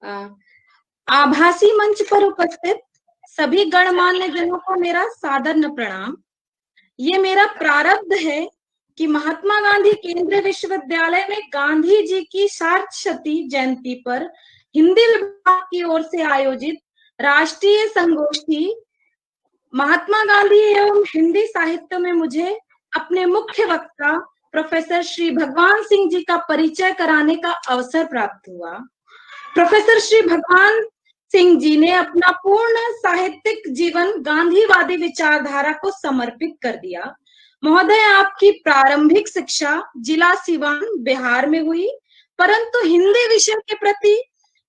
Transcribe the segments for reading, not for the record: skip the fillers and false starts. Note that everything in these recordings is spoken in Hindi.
अ, आभासी मंच पर उपस्थित सभी गणमान्य जनों को मेरा सादर प्रणाम। ये मेरा प्रारब्ध है कि महात्मा गांधी केंद्रीय विश्वविद्यालय में गांधी जी की सार्धशती जयंती पर हिंदी विभाग की ओर से आयोजित राष्ट्रीय संगोष्ठी महात्मा गांधी एवं हिंदी साहित्य में मुझे अपने मुख्य वक्ता प्रोफेसर श्री भगवान सिंह जी का परिचय कराने का अवसर प्राप्त हुआ। प्रोफेसर श्री भगवान सिंह जी ने अपना पूर्ण साहित्यिक जीवन गांधीवादी विचारधारा को समर्पित कर दिया। महोदय, आपकी प्रारंभिक शिक्षा जिला सिवान बिहार में हुई, परंतु हिंदी विषय के प्रति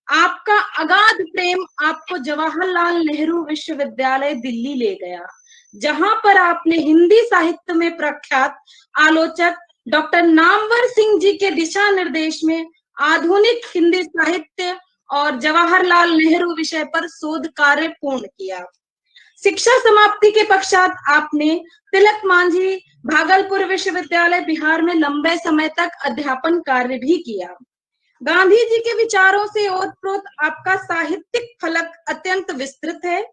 आपका अगाध प्रेम आपको जवाहरलाल नेहरू विश्वविद्यालय दिल्ली ले गया, जहां पर आपने हिंदी साहित्य में प्रख्यात आलोचक डॉक्टर नामवर सिंह जी के दिशा निर्देश में आधुनिक हिंदी साहित्य और जवाहरलाल नेहरू विषय पर शोध कार्य पूर्ण किया। शिक्षा समाप्ति के पश्चात आपने तिलक मांझी भागलपुर विश्वविद्यालय बिहार में लंबे समय तक अध्यापन कार्य भी किया। गांधी जी के विचारों से ओतप्रोत आपका साहित्यिक फलक अत्यंत विस्तृत है।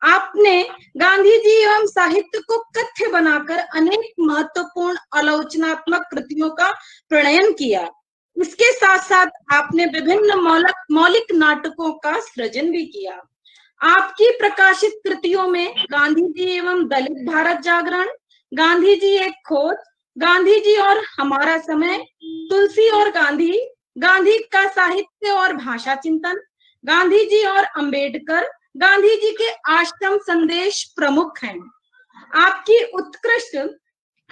आपने गांधी जी एवं साहित्य को कथ्य बनाकर अनेक महत्वपूर्ण आलोचनात्मक कृतियों का प्रणयन किया। इसके साथ साथ आपने विभिन्न मौलिक नाटकों का सृजन भी किया। आपकी प्रकाशित कृतियों में गांधी जी एवं दलित भारत जागरण, गांधी जी एक खोज, गांधी जी और हमारा समय, तुलसी और गांधी, गांधी का साहित्य और भाषा चिंतन, गांधी जी और अंबेडकर, गांधी जी के आश्रम संदेश प्रमुख हैं। आपकी उत्कृष्ट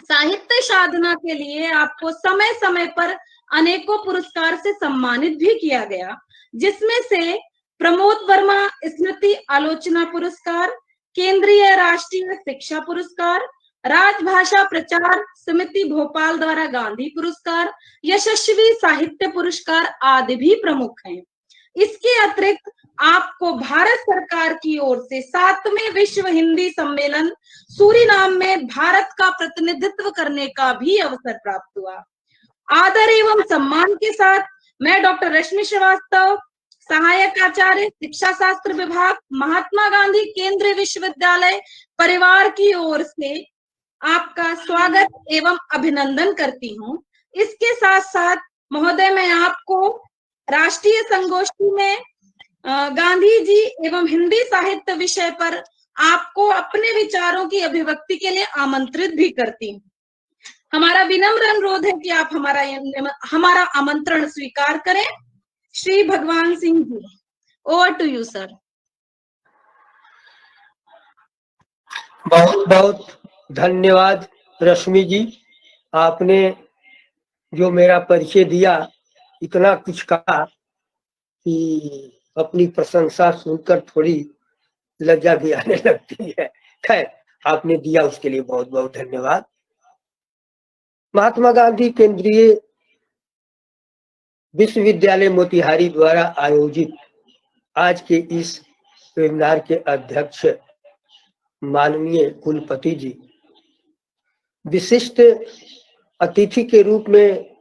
साहित्य साधना के लिए आपको समय समय पर अनेकों पुरस्कार से सम्मानित भी किया गया, जिसमें से प्रमोद वर्मा स्मृति आलोचना पुरस्कार, केंद्रीय राष्ट्रीय शिक्षा पुरस्कार, राजभाषा प्रचार समिति भोपाल द्वारा गांधी पुरस्कार, यशस्वी साहित्य पुरस्कार आदि भी प्रमुख हैं। इसके अतिरिक्त आपको भारत सरकार की ओर से 7वें विश्व हिंदी सम्मेलन सूरीनाम में भारत का प्रतिनिधित्व करने का भी अवसर प्राप्त हुआ। आदर एवं सम्मान के साथ मैं डॉक्टर रश्मि श्रीवास्तव, सहायक आचार्य शिक्षा शास्त्र विभाग, महात्मा गांधी केंद्रीय विश्वविद्यालय परिवार की ओर से आपका स्वागत एवं अभिनंदन करती हूँ। इसके साथ साथ महोदय, मैं आपको राष्ट्रीय संगोष्ठी में गांधी जी एवं हिंदी साहित्य विषय पर आपको अपने विचारों की अभिव्यक्ति के लिए आमंत्रित भी करती हूँ। हमारा विनम्र अनुरोध है कि आप हमारा आमंत्रण स्वीकार करें। श्री भगवान Singh ji, over to you sir. बहुत बहुत धन्यवाद रश्मि जी, आपने जो मेरा परिचय दिया, इतना कुछ कहा कि अपनी प्रशंसा सुनकर थोड़ी लज्जा भी आने लगती है। खैर, आपने दिया उसके लिए बहुत बहुत धन्यवाद। महात्मा गांधी केंद्रीय विश्वविद्यालय मोतिहारी द्वारा आयोजित आज के इस वेबिनार के अध्यक्ष माननीय कुलपति जी, विशिष्ट अतिथि के रूप में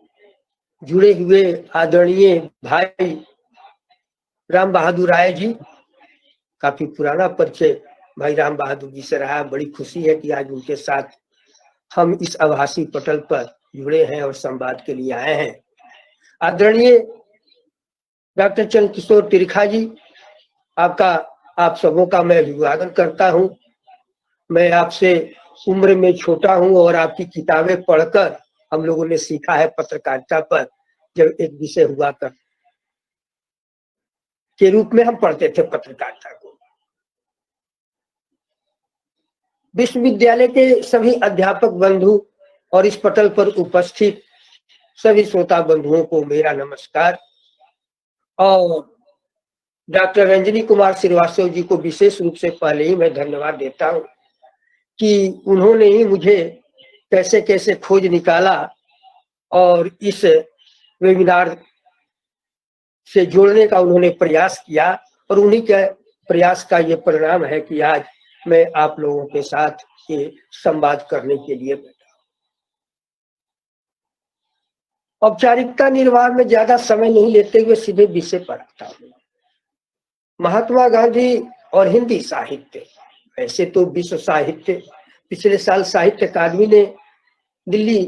जुड़े हुए आदरणीय भाई राम बहादुर राय जी, काफी पुराना परिचय भाई राम बहादुर जी से रहा। बड़ी खुशी है कि आज उनके साथ हम इस आभासी पटल पर जुड़े हैं और संवाद के लिए आए हैं। आदरणीय डॉक्टर चंद्रकिशोर त्रिखा जी, आप सबों का मैं अभिवादन करता हूं। मैं आपसे उम्र में छोटा हूं और आपकी किताबें पढ़कर हम लोगों ने सीखा है पत्रकारिता पर, जब एक विषय हुआ कर के रूप में हम पढ़ते थे पत्रकारिता को। विश्वविद्यालय के सभी अध्यापक बंधु और इस पटल पर उपस्थित सभी श्रोता बंधुओं को मेरा नमस्कार। और डॉक्टर रंजनी कुमार श्रीवास्तव जी को विशेष रूप से पहले ही मैं धन्यवाद देता हूं कि उन्होंने ही मुझे कैसे कैसे खोज निकाला और इस वेबिनार से जोड़ने का उन्होंने प्रयास किया, और उन्हीं के प्रयास का ये परिणाम है कि आज मैं आप लोगों के साथ ये संवाद करने के लिए बैठा। औपचारिकता निर्वाह में ज्यादा समय नहीं लेते हुए सीधे विषय पर आता हूँ। महात्मा गांधी और हिंदी साहित्य। ऐसे तो विश्व साहित्य, पिछले साल साहित्य अकादमी ने दिल्ली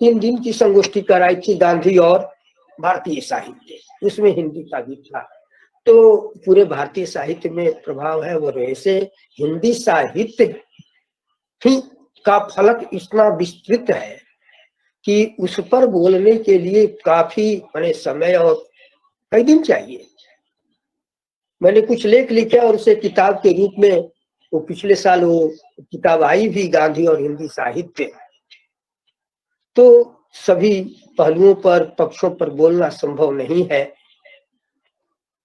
3 दिन की संगोष्ठी कराई थी, गांधी और भारतीय साहित्य, उसमें हिंदी का भी था। तो पूरे भारतीय साहित्य में प्रभाव है। और ऐसे हिंदी साहित्य ही का फलक इतना विस्तृत है कि उस पर बोलने के लिए काफी समय और कई दिन चाहिए। मैंने कुछ लेख लिखे और उसे किताब के रूप में, वो पिछले साल वो किताब आई भी, गांधी और हिंदी साहित्य। तो सभी पहलुओं पर, पक्षों पर बोलना संभव नहीं है।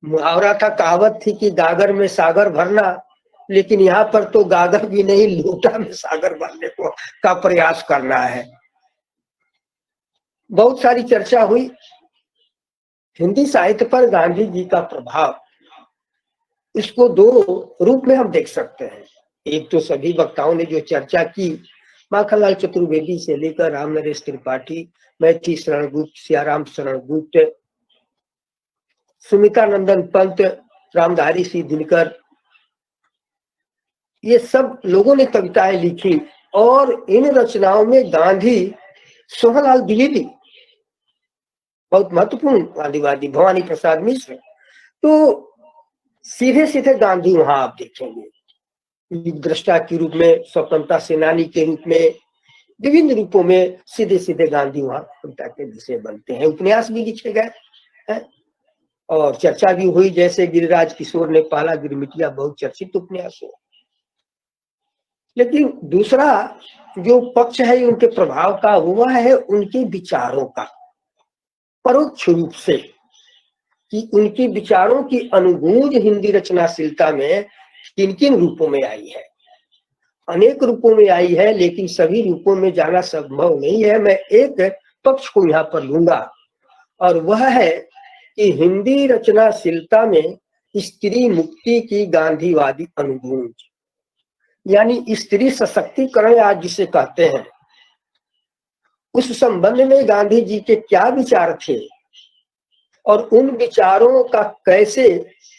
मुहावरा था, कहावत थी कि गागर में सागर भरना, लेकिन यहाँ पर तो गागर भी नहीं, लोटा में सागर भरने को का प्रयास करना है। बहुत सारी चर्चा हुई हिंदी साहित्य पर गांधी जी का प्रभाव। इसको 2 रूप में हम देख सकते हैं। एक तो सभी वक्ताओं ने जो चर्चा की, माखनलाल चतुर्वेदी से लेकर राम नरेश त्रिपाठी, मैथिली शरण गुप्त, सियाराम शरण गुप्त, सुमिता नंदन पंत, रामधारी सिंह दिनकर, ये सब लोगों ने कविताएं लिखी। और इन रचनाओं में गांधी, सोहनलाल द्विवेदी बहुत महत्वपूर्ण गांधीवादी, भवानी प्रसाद मिश्र, तो सीधे सीधे गांधी वहां आप देखेंगे, दृष्टा के रूप में, स्वतंत्रता सेनानी के रूप में, विभिन्न रूपों में सीधे सीधे गांधी वहां कविता के विषय बनते हैं। उपन्यास भी लिखे गए हैं और चर्चा भी हुई, जैसे गिरिराज किशोर ने पहला गिरमिटिया बहुचर्चित उपन्यास हो। लेकिन दूसरा जो पक्ष है उनके प्रभाव का, हुआ है उनके विचारों का, परोक्ष रूप से, कि उनके विचारों की अनुगूंज हिंदी रचनाशीलता में किन किन रूपों में आई है। अनेक रूपों में आई है, लेकिन सभी रूपों में जाना संभव नहीं है। मैं एक पक्ष को यहाँ पर लूंगा, और वह है कि हिंदी रचनाशीलता में स्त्री मुक्ति की गांधीवादी अनुगूंज, यानी स्त्री सशक्तिकरण आज जिसे कहते हैं, उस संबंध में गांधी जी के क्या विचार थे और उन विचारों का कैसे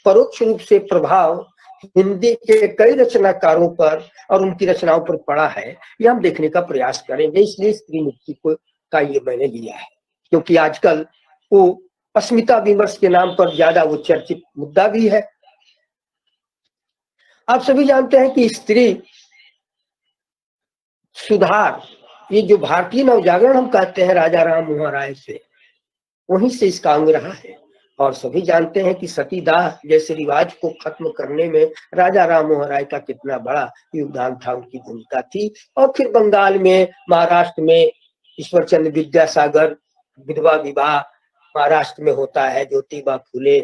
परोक्ष रूप से प्रभाव हिंदी के कई रचनाकारों पर और उनकी रचनाओं पर पड़ा है, यह हम देखने का प्रयास करेंगे। इसलिए स्त्री मुक्ति को का ये मैंने लिया है, क्योंकि आजकल वो अस्मिता विमर्श के नाम पर ज्यादा वो चर्चित मुद्दा भी है। आप सभी जानते हैं कि स्त्री सुधार, ये जो भारतीय नवजागरण हम कहते हैं राजा राम मोहन राय से, वहीं से इसका अंग रहा है। और सभी जानते हैं कि सतीदाह जैसे रिवाज को खत्म करने में राजा राम मोहन राय का कितना बड़ा योगदान था, उनकी भूमिका थी। और फिर बंगाल में, महाराष्ट्र में ईश्वरचंद्र विद्यासागर विधवा विवाह महाराष्ट्र में होता है, ज्योतिबा फुले,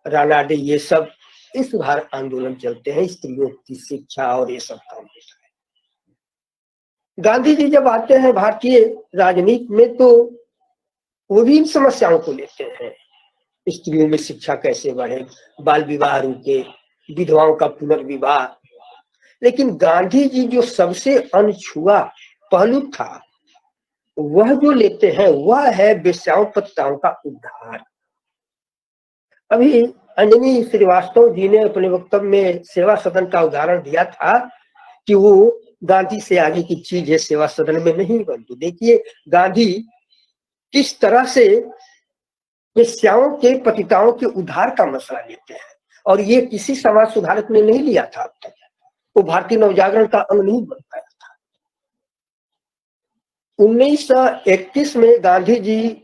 रानाडे, ये सब इस सुधार आंदोलन चलते हैं, स्त्रियों की शिक्षा और ये सब काम होता है। गांधी जी जब आते हैं भारतीय राजनीति में, तो वो भी इन समस्याओं को लेते हैं। स्त्रियों में शिक्षा कैसे बढ़े, बाल विवाह रुके, विधवाओं का पुनर्विवाह। लेकिन गांधी जी जो सबसे अनछुआ पहलू था, वह जो लेते हैं वह है वेश्याओं पतिताओं का उद्धार। अभी अंजनी श्रीवास्तव जी ने अपने वक्तव्य में सेवा सदन का उदाहरण दिया था कि वो गांधी से आगे की चीज है, सेवा सदन में नहीं बनती। देखिए गांधी किस तरह से वेश्याओं के पतिताओं के उद्धार का मसला लेते हैं, और ये किसी समाज सुधारक ने नहीं लिया था अब तक, वो भारतीय नवजागरण का अंग नहीं बन पाया था। 1921 में गांधी जी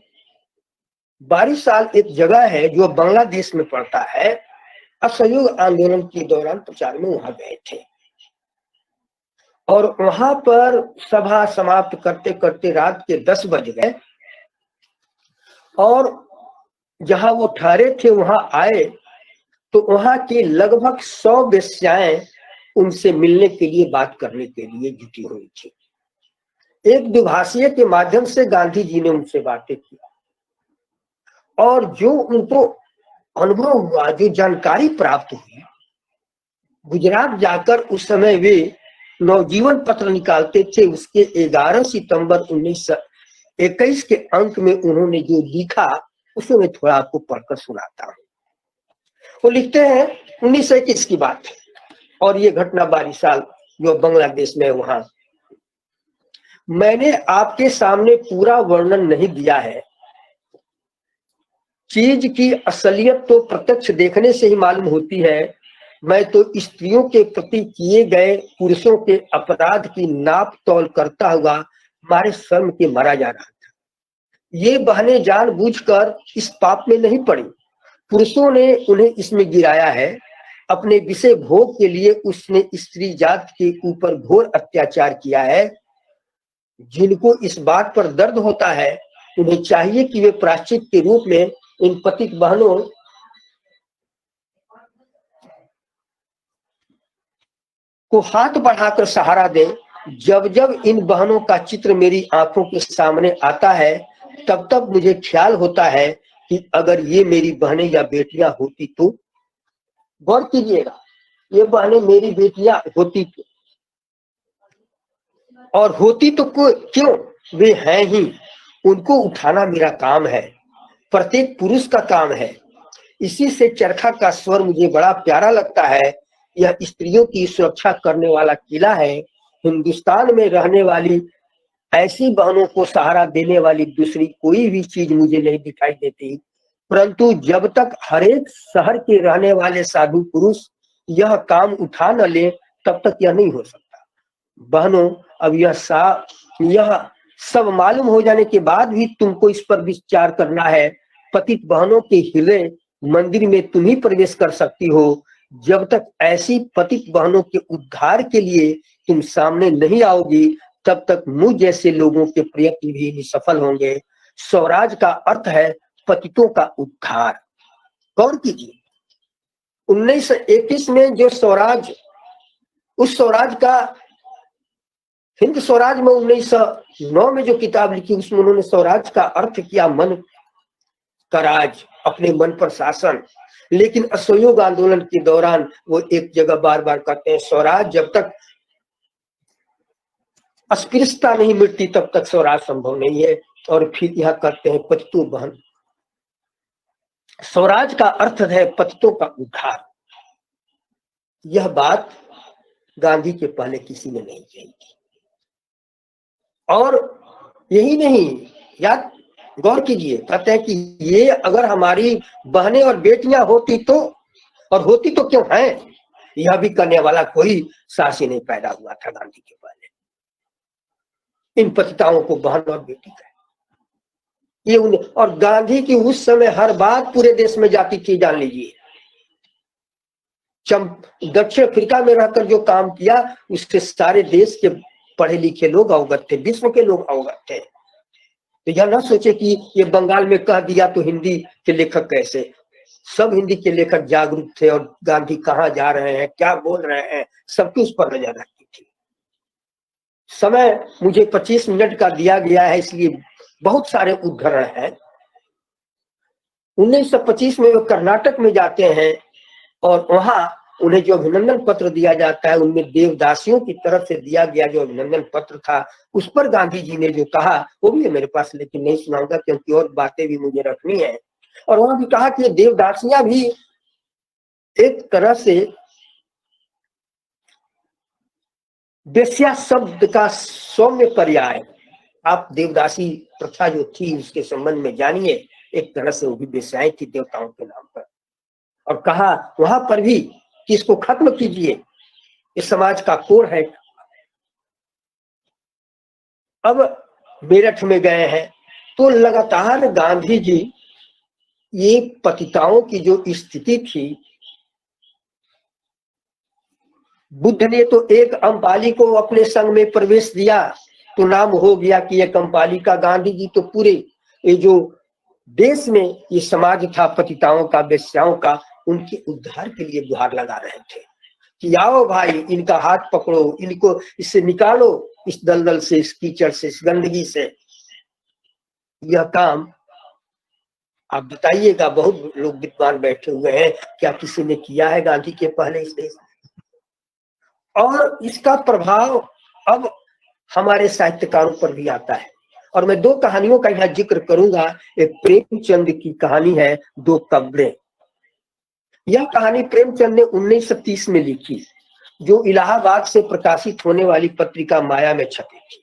22 साल एक जगह है जो बांग्लादेश में पड़ता है, असहयोग आंदोलन के दौरान प्रचार में वहां गए थे, और वहां पर सभा समाप्त करते करते रात के 10 बज गए, और जहां वो ठहरे थे वहां आए तो वहां की लगभग 100 वेश्याएं उनसे मिलने के लिए, बात करने के लिए जुटी हुई थी। एक दुभाषिए के माध्यम से गांधी जी ने उनसे बातें की, और जो उनको अनुभव हुआ, जो जानकारी प्राप्त हुई, गुजरात जाकर उस समय वे नवजीवन पत्र निकालते थे, उसके 11 सितंबर 1921 के अंक में उन्होंने जो लिखा, उसे मैं थोड़ा आपको पढ़कर सुनाता हूँ। वो लिखते हैं 1921 की बात है और ये घटना 12 साल जो बांग्लादेश में है वहां। मैंने आपके सामने पूरा वर्णन नहीं दिया है, चीज की असलियत तो प्रत्यक्ष देखने से ही मालूम होती है। मैं तो स्त्रियों के प्रति किए गए पुरुषों के अपराध की नाप तौल करता हुआ हमारे शर्म के मरा जा रहा था। ये बहनें जानबूझकर इस पाप में नहीं पड़ी, पुरुषों ने उन्हें इसमें गिराया है। अपने विषय भोग के लिए उसने स्त्री जात के ऊपर घोर अत्याचार किया है। जिनको इस बात पर दर्द होता है उन्हें चाहिए कि वे प्रायश्चित के रूप में इन पतित बहनों को हाथ बढ़ाकर सहारा दें। जब जब इन बहनों का चित्र मेरी आंखों के सामने आता है तब तब मुझे ख्याल होता है कि अगर ये मेरी बहनें या बेटियां होती तो। गौर कीजिएगा, ये बहनें मेरी बेटियां होती तो, और होती तो क्यों, वे हैं ही, उनको उठाना मेरा काम है, प्रत्येक पुरुष का काम है। इसी से चरखा का स्वर मुझे बड़ा प्यारा लगता है। यह स्त्रियों की सुरक्षा करने वाला किला है। हिंदुस्तान में रहने वाली ऐसी बहनों को सहारा देने वाली दूसरी कोई भी चीज मुझे नहीं दिखाई देती, परंतु जब तक हरेक शहर के रहने वाले साधु पुरुष यह काम उठा न ले तब तक यह नहीं हो सकता। बहनों, अब यह सब मालूम हो जाने के बाद भी तुमको इस पर विचार करना है। पतित बहनों के हृदय मंदिर में तुम ही प्रवेश कर सकती हो। जब तक ऐसी पतित बहनों के उद्धार के लिए तुम सामने नहीं आओगी तब तक मुझ जैसे लोगों के प्रयत्न भी निसफल होंगे। स्वराज का अर्थ है पतितों का उद्धार। गौर कीजिए, 1921 में जो स्वराज, उस स्वराज का, हिंद स्वराज में 1909 में जो किताब लिखी उसमें उन्होंने स्वराज का अर्थ किया मन का राज, अपने मन पर शासन। लेकिन असहयोग आंदोलन के दौरान वो एक जगह बार बार कहते हैं स्वराज जब तक अस्पृश्यता नहीं मिटती तब तक स्वराज संभव नहीं है। और फिर यह कहते हैं पतितों बहन, स्वराज का अर्थ है पतितों का उद्धार। यह बात गांधी के पहले किसी ने नहीं कही थी। और यही नहीं, याद गौर कीजिए, कहते हैं कि ये अगर हमारी बहनें और बेटियां होती तो, और होती तो क्यों है, यह भी करने वाला कोई साहसी नहीं पैदा हुआ था गांधी के पहले। इन पतिताओं को बहन और बेटी का ये और गांधी की उस समय हर बात पूरे देश में जाती थी, जान लीजिए। दक्षिण अफ्रीका में रहकर जो काम किया उससे सारे देश के पढ़े लिखे लोग अवगत थे, विश्व के लोग अवगत थे। तो यह ना सोचे कि ये बंगाल में कह दिया तो हिंदी के लेखक कैसे, सब हिंदी के लेखक जागरूक थे और गांधी कहाँ जा रहे हैं, क्या बोल रहे हैं, सबकी उस पर नजर रखती थी। समय मुझे 25 मिनट का दिया गया है, इसलिए बहुत सारे उदाहरण हैं। 1925 में वो कर्नाटक में जाते हैं और वहां उन्हें जो अभिनंदन पत्र दिया जाता है उनमें देवदासियों की तरफ से दिया गया जो अभिनंदन पत्र था उस पर गांधी जी ने जो कहा वो भी है मेरे पास, लेकिन नहीं सुनाऊंगा क्योंकि और बातें भी मुझे रखनी है। और वहां भी कहा कि देवदासियां भी एक तरह से वेश्या शब्द का सौम्य पर्याय। आप देवदासी प्रथा जो थी उसके संबंध में जानिए, एक तरह से वो भी वेश्याएं थी देवताओं के नाम पर। और कहा वहां पर भी कि इसको खत्म कीजिए, इस समाज का कोड है। अब मेरठ में गए हैं तो लगातार गांधी जी ये पतिताओं की जो स्थिति थी, बुद्ध ने तो एक अम्पाली को अपने संग में प्रवेश दिया तो नाम हो गया कि एक अम्पाली का। गांधी जी तो पूरे ये जो देश में ये समाज था पतिताओं का, वेश्याओं का, उनके उद्धार के लिए गुहार लगा रहे थे कि आओ भाई इनका हाथ पकड़ो, इनको इससे निकालो, इस दलदल से, इस कीचड़ से, इस गंदगी से। यह काम आप बताइएगा, बहुत लोग विद्वान बैठे हुए हैं, क्या किसी ने किया है गांधी के पहले इस देश में? और इसका प्रभाव अब हमारे साहित्यकारों पर भी आता है। और मैं दो कहानियों का यहाँ जिक्र करूंगा। एक प्रेमचंद की कहानी है दो कब्रें। यह कहानी प्रेमचंद ने 1930 में लिखी, जो इलाहाबाद से प्रकाशित होने वाली पत्रिका माया में छपी थी।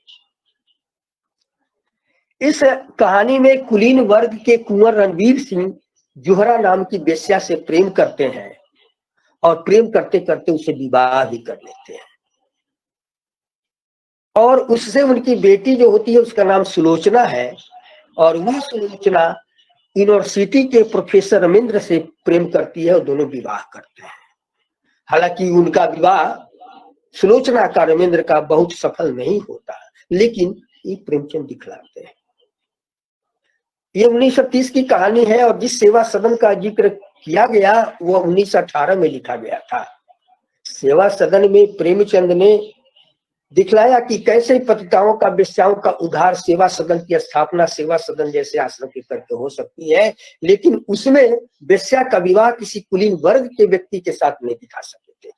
इस कहानी में कुलीन वर्ग के कुंवर रणवीर सिंह जोहरा नाम की वेश्या से प्रेम करते हैं और प्रेम करते करते उसे विवाह भी कर लेते हैं, और उससे उनकी बेटी जो होती है उसका नाम सुलोचना है, और वह सुलोचना यूनिवर्सिटी के प्रोफेसर रमेंद्र से प्रेम करती है और दोनों विवाह करते हैं। हालांकि उनका विवाह सुलोचना का रमेंद्र का बहुत सफल नहीं होता, लेकिन ये प्रेमचंद दिखलाते हैं। ये 1930 की कहानी है, और जिस सेवा सदन का जिक्र किया गया वह 1918 में लिखा गया था। सेवा सदन में प्रेमचंद ने दिखलाया कि कैसे पतिताओं का, वेश्याओं का उद्धार सेवा सदन की स्थापना सेवा सदन जैसे आश्रम के करके हो सकती है, लेकिन उसमें वेश्या का विवाह किसी कुलीन वर्ग के व्यक्ति के साथ नहीं दिखा सके थे।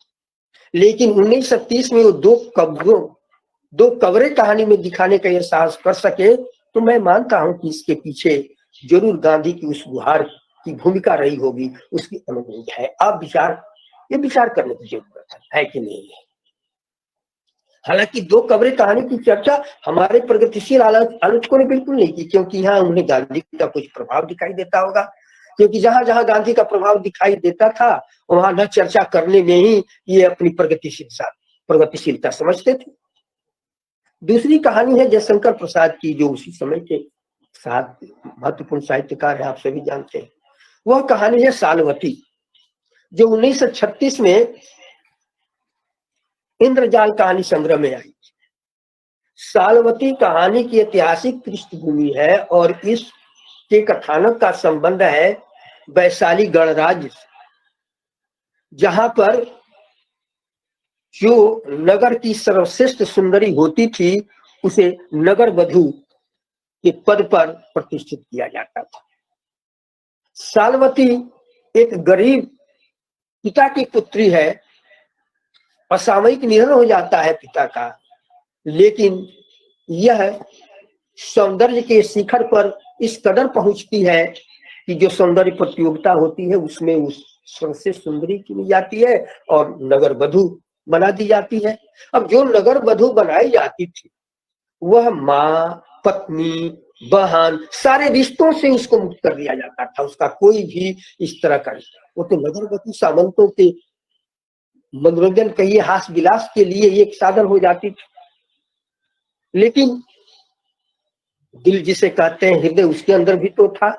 लेकिन 1930 में वो दो कवरें कहानी में दिखाने का यह साहस कर सके, तो मैं मानता हूं कि इसके पीछे जरूर गांधी की उस गुहार की भूमिका रही होगी, उसकी अनुभूति है। आप विचार करने की जरूरत है कि नहीं है। हालांकि दो कवरें कहानी की चर्चा हमारे प्रगतिशील आलोचकों ने बिल्कुल नहीं की, क्योंकि यहाँ उन्हें गांधी का कुछ प्रभाव दिखाई देता होगा, क्योंकि जहां जहां गांधी का प्रभाव दिखाई देता था वहां न चर्चा करने में ही ये अपनी प्रगतिशीलता समझते थे। दूसरी कहानी है जयशंकर प्रसाद की, जो उसी समय के साथ महत्वपूर्ण साहित्यकार है, आप सभी जानते हैं। वह कहानी है सालवती, जो 1936 में इंद्रजाल कहानी संग्रह में आई। सालवती कहानी की ऐतिहासिक पृष्ठभूमि है, और इसके कथानक का संबंध है वैशाली गणराज्य से, जहां पर जो नगर की सर्वश्रेष्ठ सुंदरी होती थी उसे नगर वधू के पद पर प्रतिष्ठित किया जाता था। सालवती एक गरीब पिता की पुत्री है, असामयिक निधन हो जाता है पिता का, लेकिन यह सौंदर्य के शिखर पर इस कदर पहुंचती है कि जो सौंदर्य प्रतियोगिता होती है उसमें उस सर्वश्रेष्ठ सुंदरी चुनी जाती है और नगर वधू बना दी जाती है। अब जो नगर वधू बनाई जाती थी वह माँ, पत्नी, बहन, सारे रिश्तों से उसको मुक्त कर दिया जाता था। उसका कोई भी इस तरह का रिश्ता, वो तो नगर वधू सामंतों के मनोरंजन कहिए, हास विलास के लिए एक साधन हो जाती थी। लेकिन दिल जिसे कहते हैं हृदय, उसके अंदर भी तो था,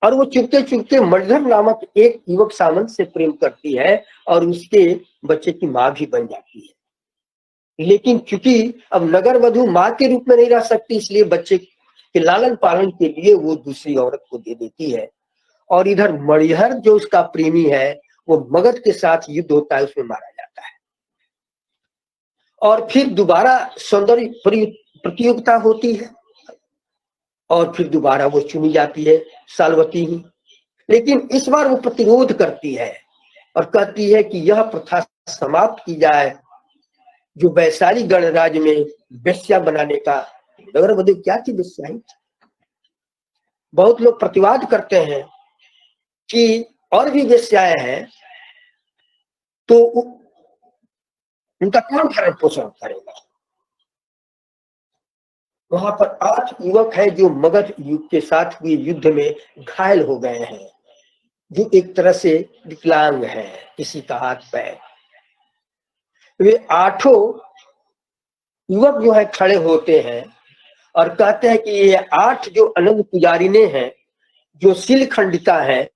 और वो चुपके चुपके मणिधर नामक एक युवक सामंत से प्रेम करती है और उसके बच्चे की माँ भी बन जाती है। लेकिन चूंकि अब नगर वधू माँ के रूप में नहीं रह सकती, इसलिए बच्चे के लालन पालन के लिए वो दूसरी औरत को दे देती है। और इधर मणिहर जो उसका प्रेमी है वो मगध के साथ युद्ध होता है, उसमें मारा जाता है। और फिर दोबारा सौंदर्य प्रतियोगिता होती है और फिर दोबारा वो चुनी जाती है सालवती ही। लेकिन इस बार वो प्रतिरोध करती है और कहती है कि यह प्रथा समाप्त की जाए जो वैशाली गणराज्य में वेश्या बनाने का। नगर वधू क्या थी? वेश्या ही। बहुत लोग प्रतिवाद करते हैं कि और भी वेश्याएं हैं तो उनका कौन भरण पोषण करेगा। वहां पर 8 युवक है जो मगध युग के साथ हुए युद्ध में घायल हो गए हैं, जो एक तरह से विकलांग है, किसी का हाथ पैर। वे 8 युवक जो है खड़े होते हैं और कहते हैं कि ये 8 जो अनंग पुजारिने हैं, जो शिलखंडिता है,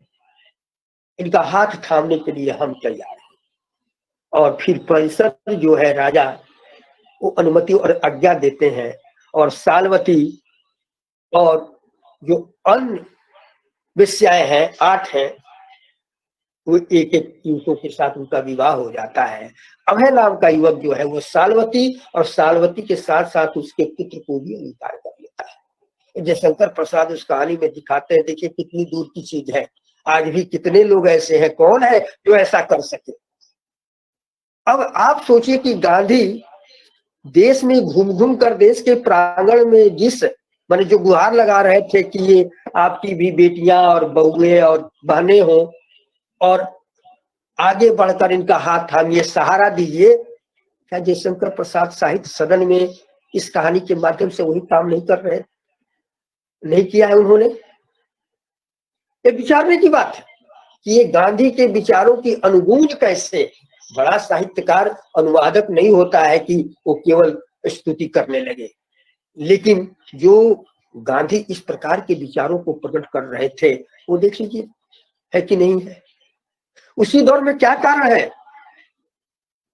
इनका हाथ थामने के लिए हम तैयार हैं। और फिर परिषद जो है राजा, वो अनुमति और आज्ञा देते हैं और सालवती और जो अन्य वेश्याएं हैं 8 हैं, वो एक एक युवकों के साथ उनका विवाह हो जाता है। अभय नाम का युवक जो है वो सालवती और सालवती के साथ साथ उसके पुत्र को भी अंगीकार कर लेता है। जयशंकर प्रसाद उस कहानी में दिखाते हैं, देखिए कितनी दूर की चीज है। आज भी कितने लोग ऐसे हैं, कौन है जो ऐसा कर सके। अब आप सोचिए कि गांधी देश में घूम घूम कर देश के प्रांगण में जिस माने जो गुहार लगा रहे थे कि ये आपकी भी बेटियां और बहुएं और बहनें हों, और आगे बढ़कर इनका हाथ थामिए, सहारा दीजिए। क्या जयशंकर प्रसाद साहित्य सदन में इस कहानी के माध्यम से वही काम नहीं कर रहे, नहीं किया है उन्होंने? ये विचारने की बात है कि ये गांधी के विचारों की अनुगूंज कैसे। बड़ा साहित्यकार अनुवादक नहीं होता है कि वो केवल स्तुति करने लगे, लेकिन जो गांधी इस प्रकार के विचारों को प्रकट कर रहे थे वो देख लीजिए, है कि नहीं है? उसी दौर में क्या कारण है,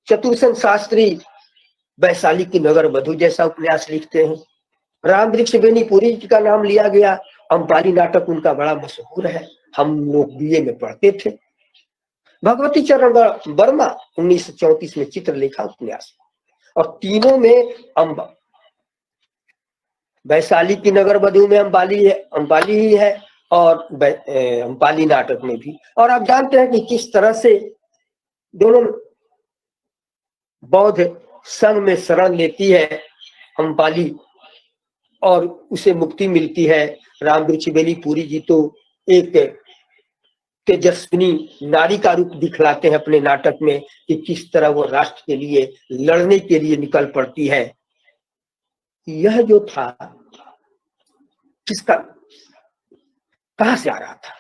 चतुरसेन शास्त्री वैशाली की नगर वधु जैसा उपन्यास लिखते हैं। रामवृक्ष बेनीपुरी जी का नाम लिया गया, अंबाली नाटक उनका बड़ा मशहूर है, हम लोग बीए में पढ़ते थे। भगवती चरण वर्मा 1934 में चित्रलेखा उपन्यास, और तीनों में वैशाली की नगर वधु में अंबाली है, अंबाली ही है, और अंबाली नाटक में भी। और आप जानते हैं कि किस तरह से दोनों बौद्ध संघ में शरण लेती है अंबाली और उसे मुक्ति मिलती है। रामवृक्ष बेनीपुरी जी तो एक तेजस्विनी नारी का रूप दिखलाते हैं अपने नाटक में कि किस तरह वो राष्ट्र के लिए लड़ने के लिए निकल पड़ती है। यह जो था किसका, कहां से आ रहा था?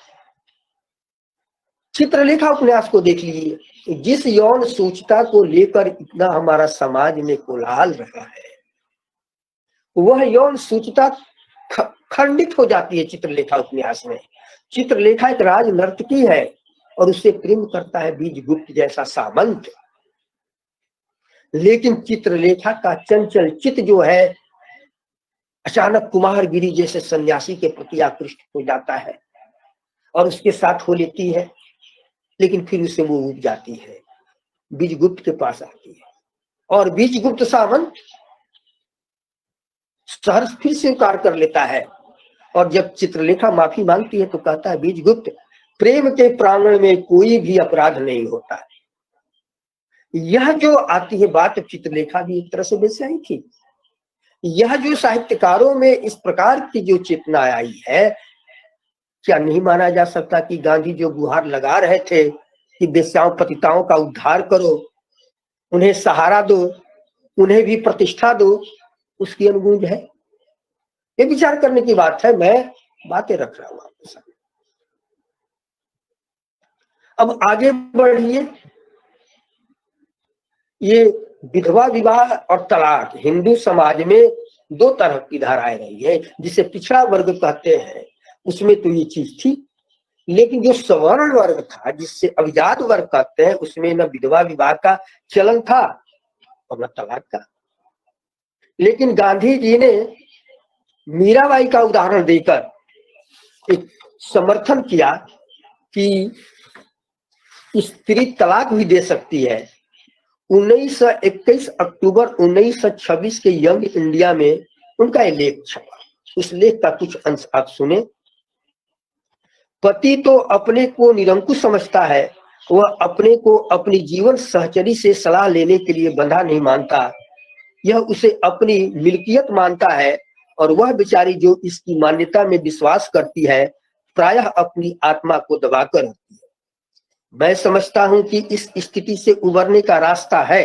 चित्रलेखा उपन्यास को देख लीजिए, जिस यौन सूचता को लेकर इतना हमारा समाज में कोलाहल रहा है, वह यौन सूचता खंडित हो जाती है चित्रलेखा उपन्यास में। चित्रलेखा एक राज नर्तकी है और उसे प्रेम करता है बीजगुप्त जैसा सामंत, लेकिन चित्रलेखा का चंचल चित्त जो है अचानक कुमारगिरी जैसे सन्यासी के प्रति आकृष्ट हो जाता है और उसके साथ हो लेती है, लेकिन फिर उसे वो उब जाती है, बीजगुप्त के पास आती है और बीजगुप्त सामंत सहर्ष फिर स्वीकार कर लेता है। और जब चित्रलेखा माफी मांगती है तो कहता है बीजगुप्त, प्रेम के प्रांगण में कोई भी अपराध नहीं होता। यह जो आती है बात, चित्रलेखा भी एक तरह से वैसे ही थी। यह जो साहित्यकारों में इस प्रकार की जो चेतना आई है, क्या नहीं माना जा सकता कि गांधी जो गुहार लगा रहे थे कि वेश्याओं पतिताओं का उद्धार करो, उन्हें सहारा दो, उन्हें भी प्रतिष्ठा दो, उसकी अनुगूंज है? ये विचार करने की बात है, मैं बातें रख रहा हूं आपके सामने। अब आगे बढ़िए, ये विधवा विवाह और तलाक हिंदू समाज में दो तरह की धाराएं रही है। जिसे पिछड़ा वर्ग कहते हैं उसमें तो ये चीज थी, लेकिन जो सवर्ण वर्ग था, जिससे अभिजात वर्ग कहते हैं, उसमें न विधवा विवाह का चलन था और न तलाक का। लेकिन गांधी जी ने मीराबाई का उदाहरण देकर एक समर्थन किया कि स्त्री तलाक भी दे सकती है। 1921 अक्टूबर 1926 के यंग इंडिया में उनका एक लेख छपा। उस लेख का कुछ अंश आप सुने। पति तो अपने को निरंकुश समझता है, वह अपने को अपनी जीवन सहचरी से सलाह लेने के लिए बंधा नहीं मानता, यह उसे अपनी मिल्कियत मानता है और वह बेचारी जो इसकी मान्यता में विश्वास करती है प्रायः अपनी आत्मा को दबाकर रखती है। मैं समझता हूं कि इस स्थिति से उबरने का रास्ता है।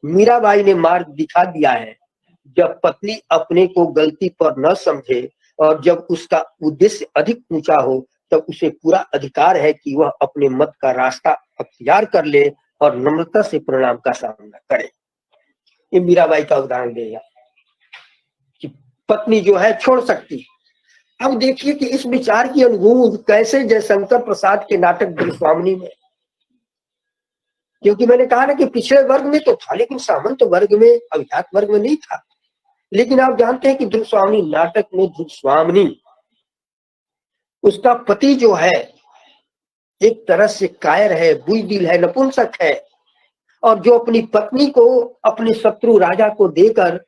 मीराबाई ने मार्ग दिखा दिया है। जब पत्नी अपने को गलती पर न समझे और जब उसका उद्देश्य अधिक ऊंचा हो, तब उसे पूरा अधिकार है कि वह अपने मत का रास्ता अख्तियार कर ले और नम्रता से परिणाम का सामना करे। ये मीराबाई का उदाहरण देगा कि पत्नी जो है छोड़ सकती है। अब देखिए कि इस विचार की अनुगूंज कैसे जयशंकर प्रसाद के नाटक गुरुस्वामिनी में, क्योंकि मैंने कहा ना कि पिछड़े वर्ग में तो था लेकिन सामंत वर्ग में, अभिजात वर्ग में नहीं था। लेकिन आप जानते हैं कि गुरुस्वामिनी नाटक में गुरुस्वामिनी, उसका पति जो है एक तरह से कायर है, बुज़दिल है, नपुंसक है, और जो अपनी पत्नी को अपने शत्रु राजा को देकर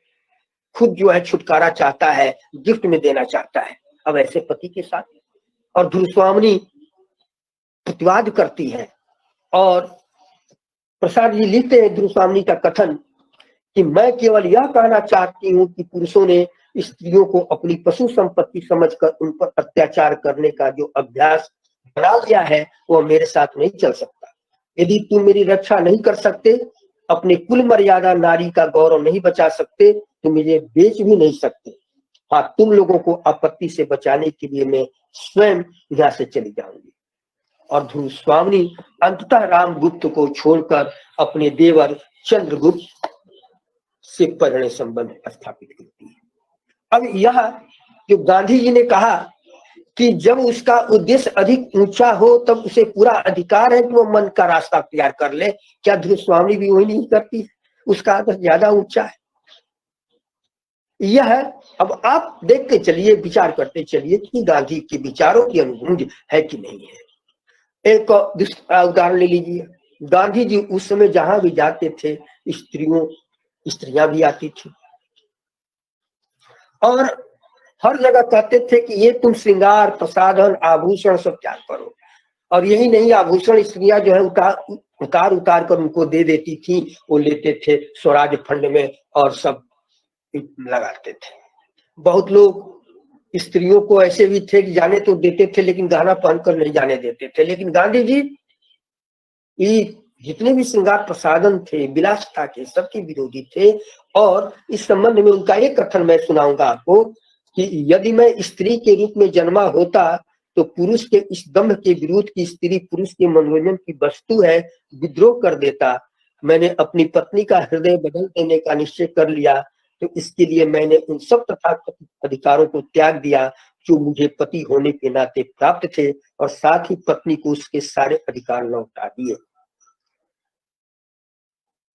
खुद जो है छुटकारा चाहता है, गिफ्ट में देना चाहता है। अब ऐसे पति के साथ और गुरुस्वामिनी प्रतिवाद करती है और प्रसाद जी लिखते हैं गुरुस्वामिनी का कथन कि मैं केवल यह कहना चाहती हूँ कि पुरुषों ने स्त्रियों को अपनी पशु संपत्ति समझकर उन पर अत्याचार करने का जो अभ्यास बना लिया है वो मेरे साथ नहीं चल सकता। यदि तुम मेरी रक्षा नहीं कर सकते, अपने कुल मर्यादा नारी का गौरव नहीं बचा सकते, तो मुझे बेच भी नहीं सकते। हाँ, तुम लोगों को आपत्ति से बचाने के लिए मैं स्वयं यहाँ से चली जाऊंगी। और ध्रुव स्वामिनी अंततः रामगुप्त को छोड़कर अपने देवर चंद्रगुप्त से परिणय संबंध स्थापित करती है। अब यह जो गांधी जी ने कहा कि जब उसका उद्देश्य अधिक ऊंचा हो तब उसे पूरा अधिकार है कि वो मन का रास्ता तैयार कर ले, क्या ध्रुव स्वामिनी भी वही नहीं करती? उसका आदर्श ज्यादा ऊंचा है। यह अब आप देखते चलिए, विचार करते चलिए कि गांधी के विचारों की अनुगुंज है कि नहीं है। एक उदाहरण ले लीजिए, गांधी जी उस समय जहां भी जाते थे स्त्रियां भी आती थी और हर जगह कहते थे कि ये तुम श्रृंगार प्रसाधन आभूषण सब त्याग करो। और यही नहीं, आभूषण स्त्रियां जो है उतार उतार कर उनको दे देती थी, वो लेते थे स्वराज फंड में और सब लगाते थे। बहुत लोग स्त्रियों को ऐसे भी थे कि जाने तो देते थे लेकिन गहना पहनकर नहीं जाने देते थे। लेकिन गांधी जी जितने भी श्रृंगार प्रसाधन थे, विलासिता के, सबके विरोधी थे। और इस संबंध में उनका एक कथन मैं सुनाऊंगा आपको कि यदि मैं स्त्री के रूप में जन्मा होता तो पुरुष के इस दंभ के विरोध की स्त्री पुरुष के मनोरंजन की वस्तु है, विद्रोह कर देता। मैंने अपनी पत्नी का हृदय बदल देने का निश्चय कर लिया, तो इसके लिए मैंने उन सब तथाकथित अधिकारों को त्याग दिया जो मुझे पति होने के नाते प्राप्त थे, और साथ ही पत्नी को उसके सारे अधिकार लौटा दिए।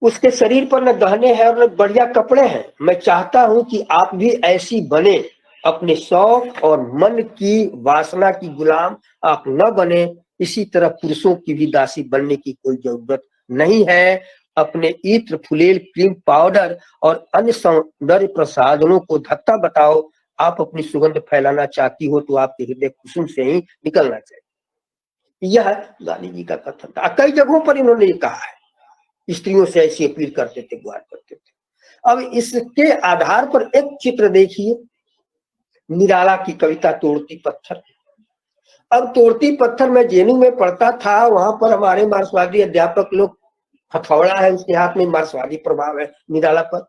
उसके शरीर पर न गहने हैं और न बढ़िया कपड़े हैं। मैं चाहता हूं कि आप भी ऐसी बने, अपने शौक और मन की वासना की गुलाम आप न बने। इसी तरह पुरुषों की भी दासी बनने की कोई जरूरत नहीं है। अपने इत्र, फुलेल, क्रीम पाउडर और अन्य सौंदर्य प्रसाधनों को धत्ता बताओ। आप अपनी सुगंध फैलाना चाहती हो तो आपके हृदय कुसुम से ही निकलना चाहिए। यह गांधी जी का कथन था। कई जगहों पर इन्होंने ये कहा है, स्त्रियों से ऐसी अपील करते थे, गुहार करते थे। अब इसके आधार पर एक चित्र देखिए, निराला की कविता तोड़ती पत्थर। अब तोड़ती पत्थर में जेएनयू में पढ़ता था, वहां पर हमारे मार्क्सवादी अध्यापक लोग, हथौड़ा है उसके हाथ में, मार्क्सवादी प्रभाव है निराला पर।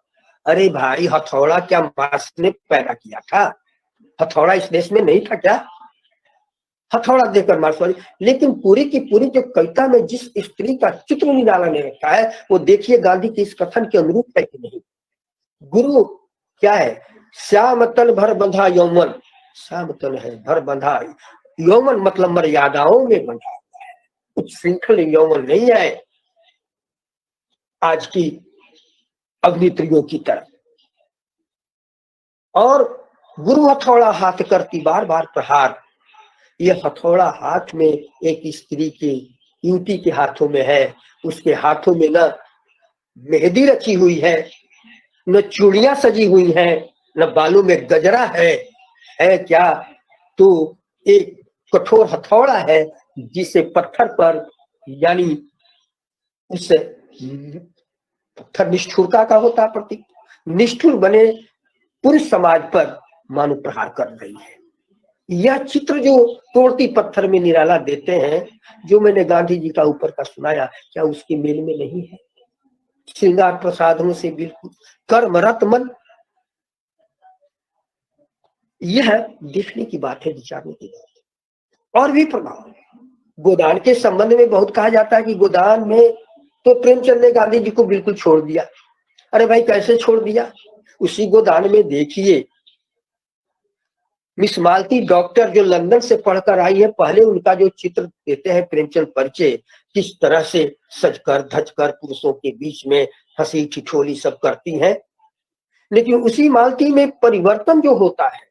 अरे भाई, हथौड़ा क्या मार्क्स ने पैदा किया था? हथौड़ा इस देश में नहीं था क्या? हथौड़ा देकर मार्क्सवादी। लेकिन पूरी की पूरी जो कविता में जिस स्त्री का चित्र निराला ने रखा है, वो देखिए गांधी के इस कथन के अनुरूप है कि नहीं। गुरु क्या है? श्याम तन भर बंधा यौवन। श्याम तन है भर बंधा यौवन, मतलब मर्यादाओं में बंधा हुआ है, कुछ श्रृंखल यौवन नहीं है आज की अग्नित्रियों की तरह। और गुरु हथौड़ा हाथ करती बार बार प्रहार। यह हथौड़ा हाथ में एक स्त्री के, युवती के हाथों में है। उसके हाथों में न मेहंदी रची हुई है, न चूड़ियां सजी हुई हैं, न बालों में गजरा है क्या? तो एक कठोर हथौड़ा है जिसे पत्थर पर, यानी उस पत्थर निष्ठुरता का होता प्रतीक, निष्ठुर बने पुरुष समाज पर मानो प्रहार कर रही है। यह चित्र जो तोड़ती पत्थर में निराला देते हैं, जो मैंने गांधी जी का ऊपर का सुनाया, क्या उसके मेल में नहीं है? श्रृंगार प्रसाधनों से बिल्कुल कर्मरत मन। यह देखने की बात है, विचारने की बात है। और भी प्रभाव, गोदान के संबंध में बहुत कहा जाता है कि गोदान में तो प्रेमचंद ने गांधी जी को बिल्कुल छोड़ दिया। अरे भाई, कैसे छोड़ दिया? उसी गोदान में देखिए, मिस मालती डॉक्टर जो लंदन से पढ़कर आई है, पहले उनका जो चित्र देते हैं प्रेमचंद परिचय, किस तरह से सजकर धजकर पुरुषों के बीच में हंसी ठिठोली सब करती हैं। लेकिन उसी मालती में परिवर्तन जो होता है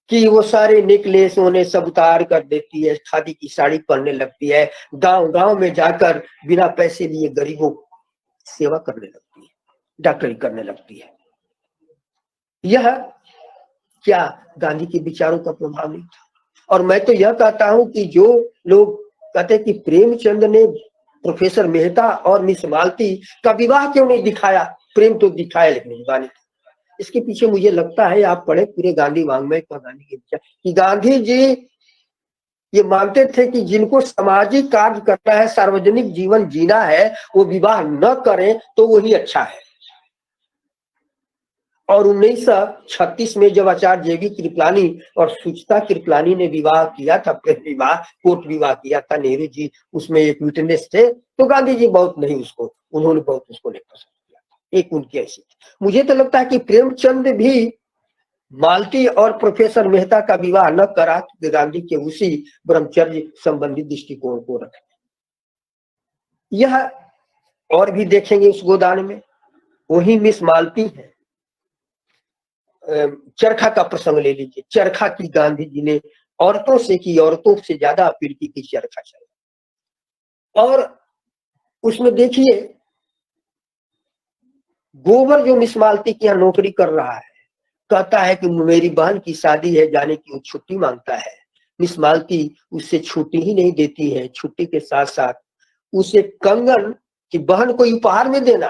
कि वो सारे नेकलेस उन्हें सब उतार कर देती है, खादी की साड़ी पहनने लगती है, गांव गांव में जाकर बिना पैसे लिए गरीबों सेवा करने लगती है, डॉक्टरी करने लगती है। यह क्या गांधी के विचारों का प्रभाव नहीं था? और मैं तो यह कहता हूं कि जो लोग कहते हैं कि प्रेमचंद ने प्रोफेसर मेहता और मिस मालती का विवाह क्यों नहीं दिखाया, प्रेम तो दिखाया लेकिन विवाह नहीं, इसके पीछे मुझे लगता है, आप पढ़े पूरे गांधी वांग्मय का, गांधी के विचार कि गांधी जी ये मानते थे कि जिनको सामाजिक कार्य करना है, सार्वजनिक जीवन जीना है, वो विवाह न करें तो वही अच्छा है। और 1936 में जब आचार्य जेबी कृपलानी और सुचिता कृपलानी ने विवाह किया था, प्रेम विवाह, कोर्ट विवाह किया था, नेहरू जी उसमें एक विटनेस थे, तो गांधी जी बहुत नहीं उसको, उन्होंने बहुत उसको नहीं पसंद किया। एक उनकी ऐसी, मुझे तो लगता है कि प्रेमचंद भी मालती और प्रोफेसर मेहता का विवाह न करा कि गांधी के उसी ब्रह्मचर्य संबंधी दृष्टिकोण को रखें। यह और भी देखेंगे उस गोदान में, वही मिस मालती है। चरखा का प्रसंग ले लीजिए, चरखा की गांधी जी ने औरतों से की, औरतों से ज्यादा अपील की कि चरखा चले। और उसमें देखिए गोबर जो मिस मालती की यहाँ नौकरी कर रहा है, कहता है कि मेरी बहन की शादी है, जाने की वो छुट्टी मांगता है। मिस मालती उससे छुट्टी ही नहीं देती है, छुट्टी के साथ साथ उसे कंगन की बहन को उपहार में देना,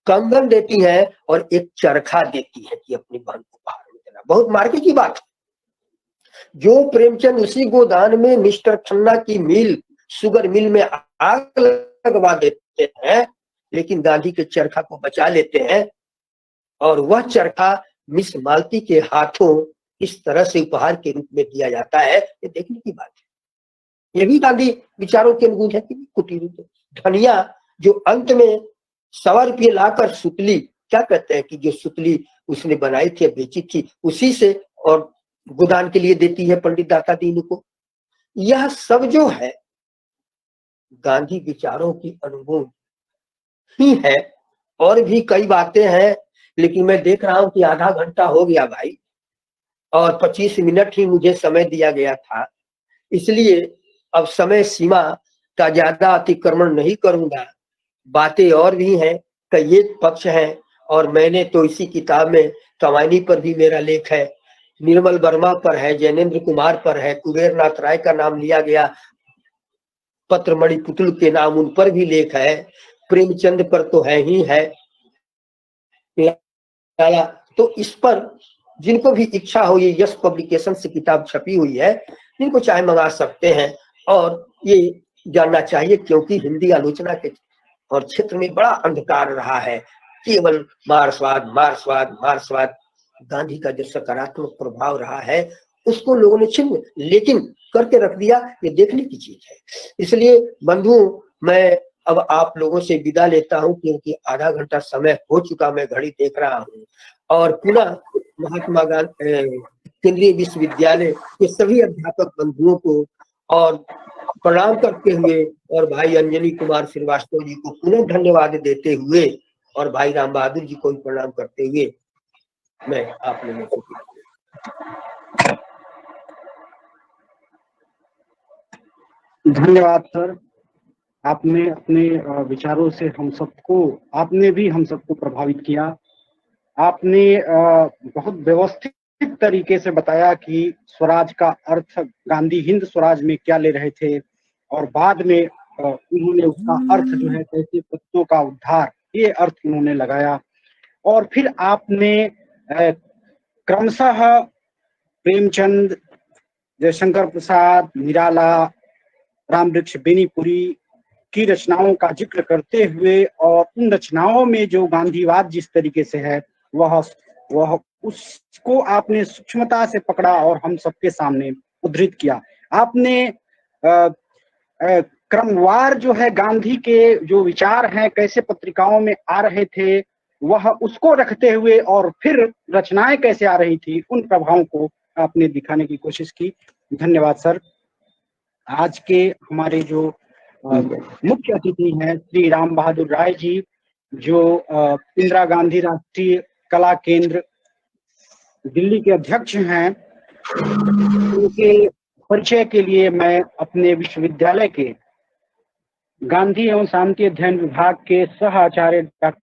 कंगन देती है और एक चरखा देती है कि अपनी बहन को उपहार में देना। बहुत मार्के की बात है। जो प्रेमचंद उसी गोदान में मिस्टर खन्ना की मिल, शुगर मिल में आग लगवा देते हैं, लेकिन गांधी के चरखा को बचा लेते हैं और वह चरखा मिस मालती के हाथों इस तरह से उपहार के रूप में दिया जाता है, ये देखने की बात है। ये भी गांधी विचारों के अनुकूल है कि कुटीर धनिया जो अंत में 1.25 रुपये लाकर सुतली, क्या कहते हैं कि जो सुतली उसने बनाई थी, बेची थी, उसी से और गोदान के लिए देती है पंडित दाता दीन को। यह सब जो है गांधी विचारों की अनुकूल ही है। और भी कई बातें हैं, लेकिन मैं देख रहा हूं कि आधा घंटा हो गया भाई, और 25 मिनट ही मुझे समय दिया गया था, इसलिए अब समय सीमा का ज्यादा अतिक्रमण नहीं करूंगा। बातें और भी हैं, कई एक पक्ष हैं, और मैंने तो इसी किताब में कमायनी पर भी मेरा लेख है, निर्मल वर्मा पर है, जैनेन्द्र कुमार पर है, कुबेर नाथ राय का नाम लिया गया, पत्रमणि पुतुल के नाम उन पर भी लेख है, प्रेमचंद पर तो है ही है। तो इस पर जिनको भी इच्छा हो, ये यश पब्लिकेशन से किताब छपी हुई है, जिनको चाहे मंगा सकते हैं। और ये जानना चाहिए क्योंकि हिंदी आलोचना के और क्षेत्र में बड़ा अंधकार रहा है, केवल मार्क्सवाद मार्क्सवाद मार्क्सवाद। गांधी का जो सकारात्मक प्रभाव रहा है उसको लोगों ने छिन्न लेकिन करके रख दिया, ये देखने की चीज है। इसलिए बंधुओं, मैं अब आप लोगों से विदा लेता हूं क्योंकि आधा घंटा समय हो चुका, मैं घड़ी देख रहा हूं। और पुनः महात्मा गांधी केंद्रीय विश्वविद्यालय के सभी अध्यापक बंधुओं को और प्रणाम करते हुए और भाई अंजनी कुमार श्रीवास्तव जी को पुनः धन्यवाद देते हुए और भाई राम बहादुर जी को भी प्रणाम करते हुए मैं आप लोगों को धन्यवाद सर। आपने अपने विचारों से आपने भी हम सबको प्रभावित किया। आपने बहुत व्यवस्थित तरीके से बताया कि स्वराज का अर्थ गांधी हिंद स्वराज में क्या ले रहे थे और बाद में उन्होंने उसका अर्थ जो है कैसे पत्तों का उद्धार, ये अर्थ उन्होंने लगाया। और फिर आपने क्रमशः प्रेमचंद, जयशंकर प्रसाद, निराला, रामवृक्ष बेनीपुरी की रचनाओं का जिक्र करते हुए और उन रचनाओं में जो गांधीवाद जिस तरीके से है वह उसको आपने सूक्ष्मता से पकड़ा और हम सबके सामने उद्धृत किया। आपने क्रमवार जो है गांधी के जो विचार हैं कैसे पत्रिकाओं में आ रहे थे वह उसको रखते हुए और फिर रचनाएं कैसे आ रही थी, उन प्रभावों को आपने दिखाने की कोशिश की। धन्यवाद सर। आज के हमारे जो मुख्य अतिथि हैं श्री राम बहादुर राय जी, जो इंदिरा गांधी राष्ट्रीय कला केंद्र दिल्ली के अध्यक्ष हैं, उनके परिचय के लिए मैं अपने विश्वविद्यालय के गांधी एवं शांति अध्ययन विभाग के सह आचार्य डॉक्टर